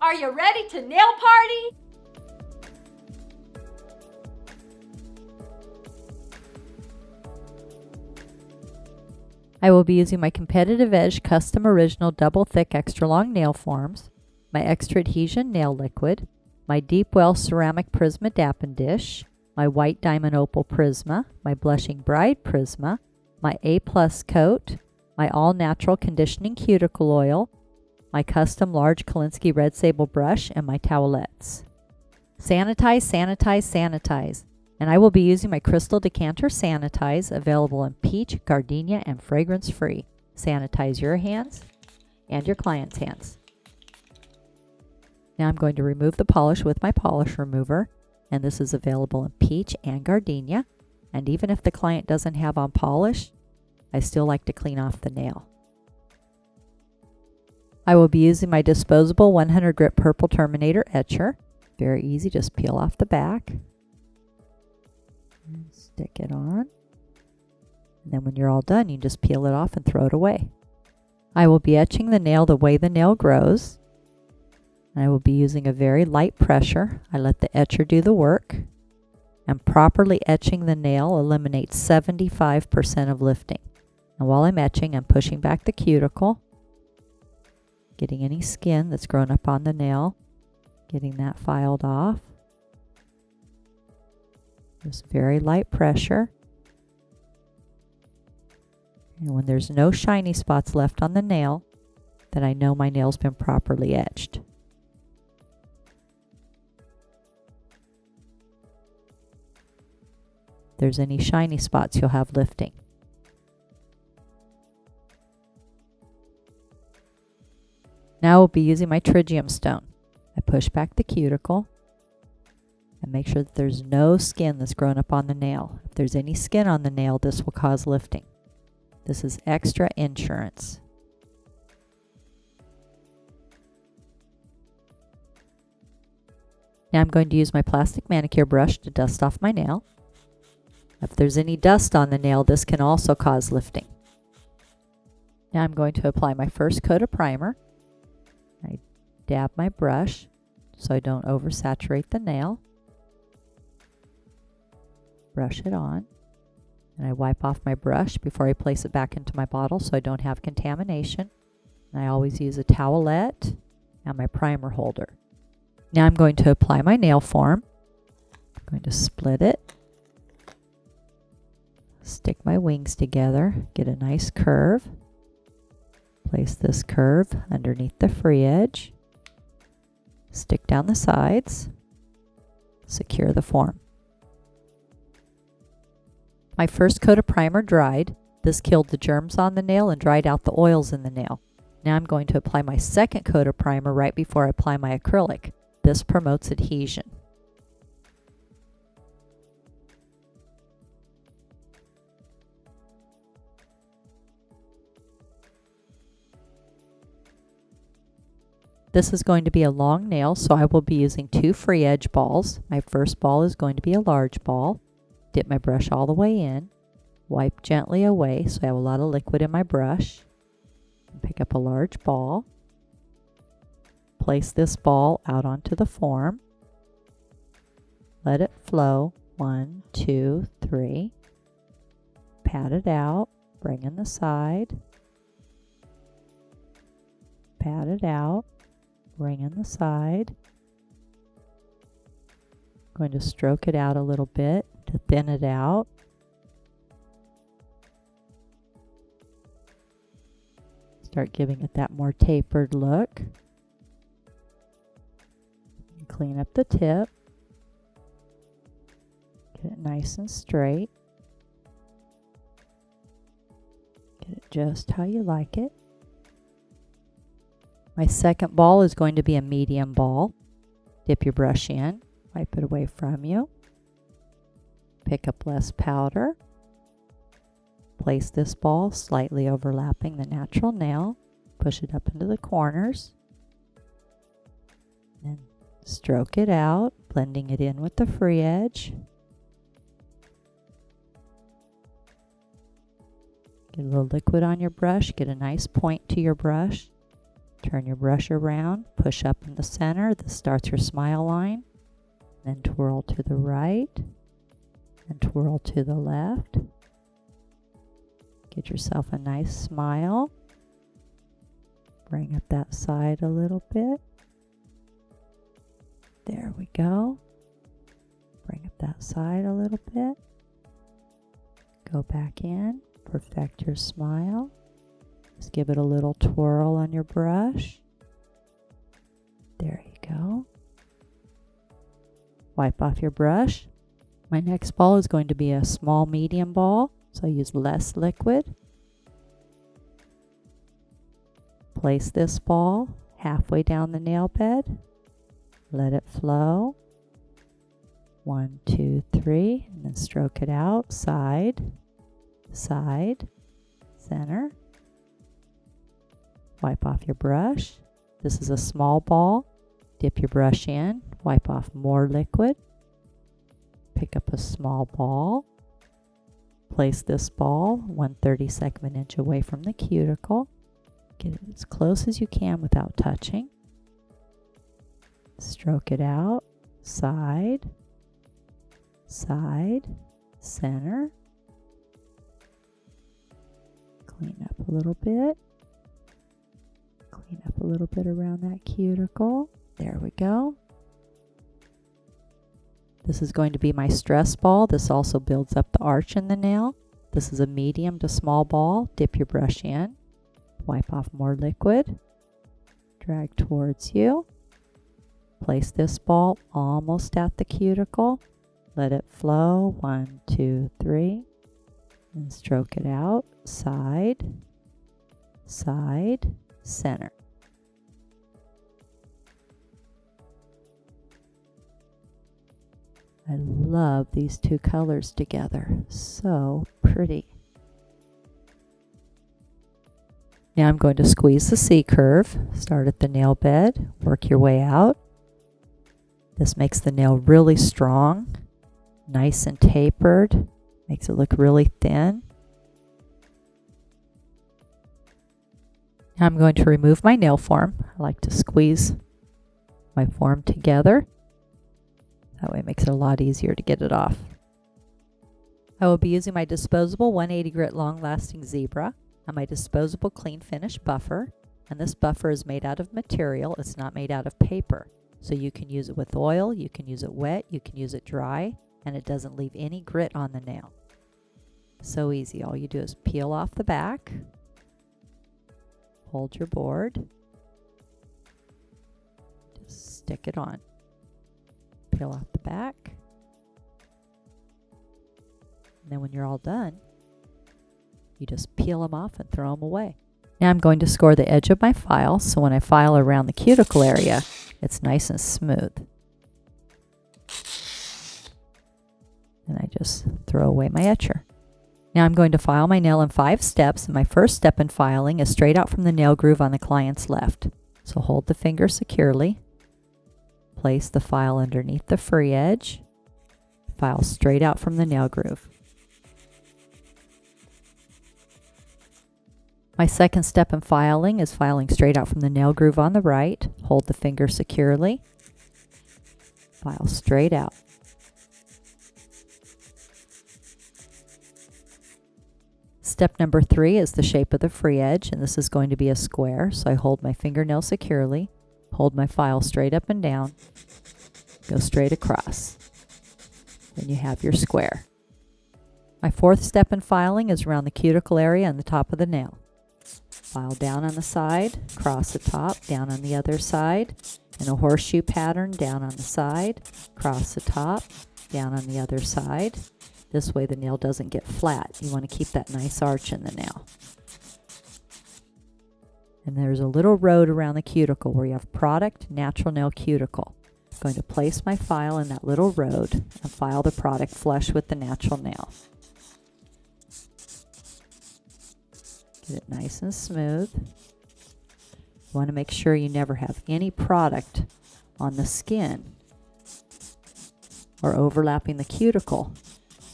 Are you ready to nail party? I will be using my Competitive Edge Custom Original Double Thick Extra Long Nail Forms, my Extra Adhesion Nail Liquid, my Deep Well Ceramic Prisma Dappen Dish, my White Diamond Opal Prisma, my Blushing Bride Prisma, my A+ Coat, my All Natural Conditioning Cuticle Oil, my custom large Kolinsky Red Sable brush, and my towelettes. Sanitize, sanitize, sanitize. And I will be using my Crystal Decanter Sanitize, available in peach, gardenia, and fragrance-free. Sanitize your hands and your client's hands. Now I'm going to remove the polish with my polish remover, and this is available in peach and gardenia. And even if the client doesn't have on polish, I still like to clean off the nail. I will be using my disposable 100 grit Purple Terminator etcher. Very easy, just peel off the back. And stick it on. And then when you're all done, you just peel it off and throw it away. I will be etching the nail the way the nail grows. I will be using a very light pressure. I let the etcher do the work. And properly etching the nail eliminates 75% of lifting. And while I'm etching, I'm pushing back the cuticle, getting any skin that's grown up on the nail, getting that filed off. Just very light pressure. And when there's no shiny spots left on the nail, then I know my nail's been properly etched. If there's any shiny spots, you'll have lifting. Now we'll be using my Trigium stone. I push back the cuticle and make sure that there's no skin that's grown up on the nail. If there's any skin on the nail, this will cause lifting. This is extra insurance. Now I'm going to use my plastic manicure brush to dust off my nail. If there's any dust on the nail, this can also cause lifting. Now I'm going to apply my first coat of primer. I dab my brush so I don't oversaturate the nail. Brush it on, and I wipe off my brush before I place it back into my bottle so I don't have contamination. And I always use a towelette and my primer holder. Now I'm going to apply my nail form. I'm going to split it, stick my wings together, get a nice curve. Place this curve underneath the free edge, stick down the sides, secure the form. My first coat of primer dried. This killed the germs on the nail and dried out the oils in the nail. Now I'm going to apply my second coat of primer right before I apply my acrylic. This promotes adhesion. This is going to be a long nail, so I will be using 2 free edge balls. My first ball is going to be a large ball. Dip my brush all the way in, wipe gently away so I have a lot of liquid in my brush. Pick up a large ball. Place this ball out onto the form. Let it flow. 1, 2, 3. Pat it out. Bring in the side. Pat it out. Bring in the side. I'm going to stroke it out a little bit to thin it out. Start giving it that more tapered look. Clean up the tip. Get it nice and straight. Get it just how you like it. My second ball is going to be a medium ball. Dip your brush in, wipe it away from you. Pick up less powder. Place this ball slightly overlapping the natural nail. Push it up into the corners. And stroke it out, blending it in with the free edge. Get a little liquid on your brush. Get a nice point to your brush. Turn your brush around, push up in the center. This starts your smile line. Then twirl to the right and twirl to the left. Get yourself a nice smile. Bring up that side a little bit. There we go. Bring up that side a little bit. Go back in. Perfect your smile. Just give it a little twirl on your brush. There you go. Wipe off your brush. My next ball is going to be a small medium ball, so I use less liquid. Place this ball halfway down the nail bed. Let it flow. 1, 2, 3, and then stroke it out. Side, side, center. Wipe off your brush. This is a small ball. Dip your brush in. Wipe off more liquid. Pick up a small ball. Place this ball 1/32 of an inch away from the cuticle. Get it as close as you can without touching. Stroke it out. Side, side, center. Clean up a little bit. Clean up a little bit around that cuticle. There we go. This is going to be my stress ball. This also builds up the arch in the nail. This is a medium to small ball. Dip your brush in. Wipe off more liquid. Drag towards you. Place this ball almost at the cuticle. Let it flow. 1, 2, 3. And stroke it out. Side, side, center. I love these two colors together. So pretty. Now I'm going to squeeze the C curve. Start at the nail bed. Work your way out. This makes the nail really strong. Nice and tapered. Makes it look really thin. Now I'm going to remove my nail form. I like to squeeze my form together. That way it makes it a lot easier to get it off. I will be using my disposable 180 grit long lasting zebra and my disposable clean finish buffer. And this buffer is made out of material. It's not made out of paper. So you can use it with oil, you can use it wet, you can use it dry, and it doesn't leave any grit on the nail. So easy. All you do is peel off the back, hold your board, just stick it on. Peel off the back. And then when you're all done, you just peel them off and throw them away. Now I'm going to score the edge of my file, so when I file around the cuticle area, it's nice and smooth. And I just throw away my etcher. Now I'm going to file my nail in 5 steps, and my first step in filing is straight out from the nail groove on the client's left. So hold the finger securely. Place the file underneath the free edge. File straight out from the nail groove. My second step in filing is filing straight out from the nail groove on the right. Hold the finger securely. File straight out. Step number 3 is the shape of the free edge, and this is going to be a square, so I hold my fingernail securely. Hold my file straight up and down, go straight across. Then you have your square. My fourth step in filing is around the cuticle area and the top of the nail. File down on the side, across the top, down on the other side, in a horseshoe pattern, down on the side, across the top, down on the other side. This way the nail doesn't get flat. You want to keep that nice arch in the nail. And there's a little road around the cuticle where you have product, natural nail cuticle. I'm going to place my file in that little road and file the product flush with the natural nail. Get it nice and smooth. You want to make sure you never have any product on the skin or overlapping the cuticle,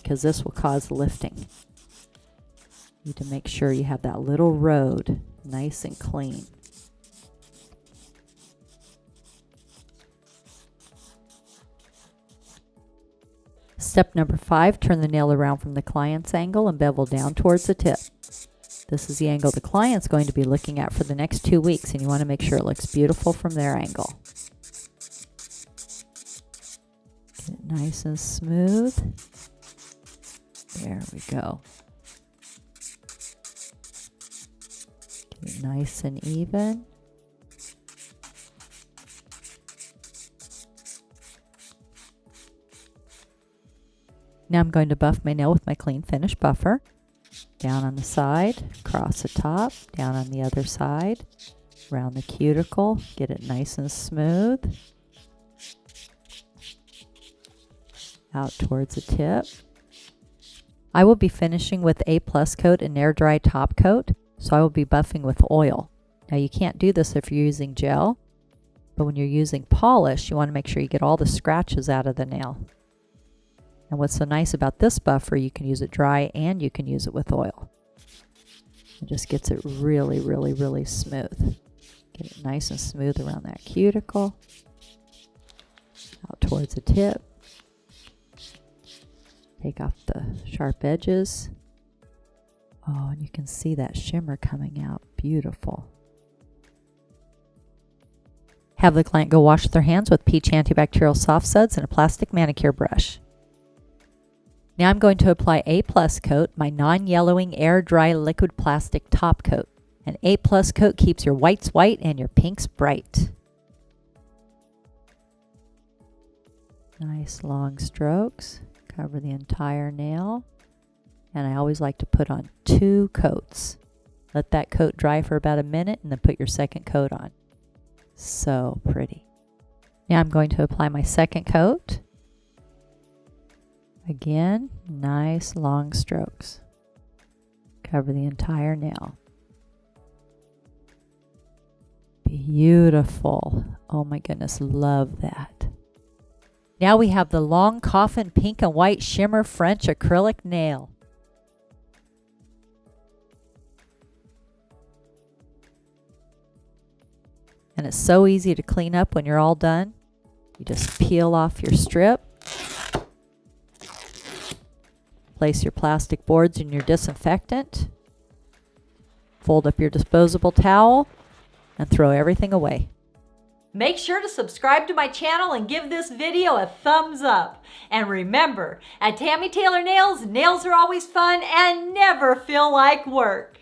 because this will cause lifting. You need to make sure you have that little road nice and clean. Step number 5, turn the nail around from the client's angle and bevel down towards the tip. This is the angle the client's going to be looking at for the next 2 weeks, and you want to make sure it looks beautiful from their angle. Get it nice and smooth. There we go. Get it nice and even. Now I'm going to buff my nail with my clean finish buffer. Down on the side, across the top, down on the other side, around the cuticle, get it nice and smooth. Out towards the tip. I will be finishing with A+ coat and air dry top coat, so I will be buffing with oil. Now you can't do this if you're using gel, but when you're using polish, you want to make sure you get all the scratches out of the nail. And what's so nice about this buffer, you can use it dry and you can use it with oil. It just gets it really, really, really smooth. Get it nice and smooth around that cuticle. Out towards the tip. Take off the sharp edges. Oh, and you can see that shimmer coming out. Beautiful. Have the client go wash their hands with peach antibacterial soft suds and a plastic manicure brush. Now I'm going to apply A+ coat, my non-yellowing air dry liquid plastic top coat. An A+ coat keeps your whites white and your pinks bright. Nice long strokes, cover the entire nail. And I always like to put on 2 coats. Let that coat dry for about a minute and then put your second coat on. So pretty. Now I'm going to apply my second coat. Again, nice long strokes. Cover the entire nail. Beautiful. Oh my goodness, love that. Now we have the long Coffin pink and white shimmer French acrylic nail. And it's so easy to clean up when you're all done. You just peel off your strip. Place your plastic boards in your disinfectant. Fold up your disposable towel and throw everything away. Make sure to subscribe to my channel and give this video a thumbs up. And remember, at Tammy Taylor Nails, nails are always fun and never feel like work.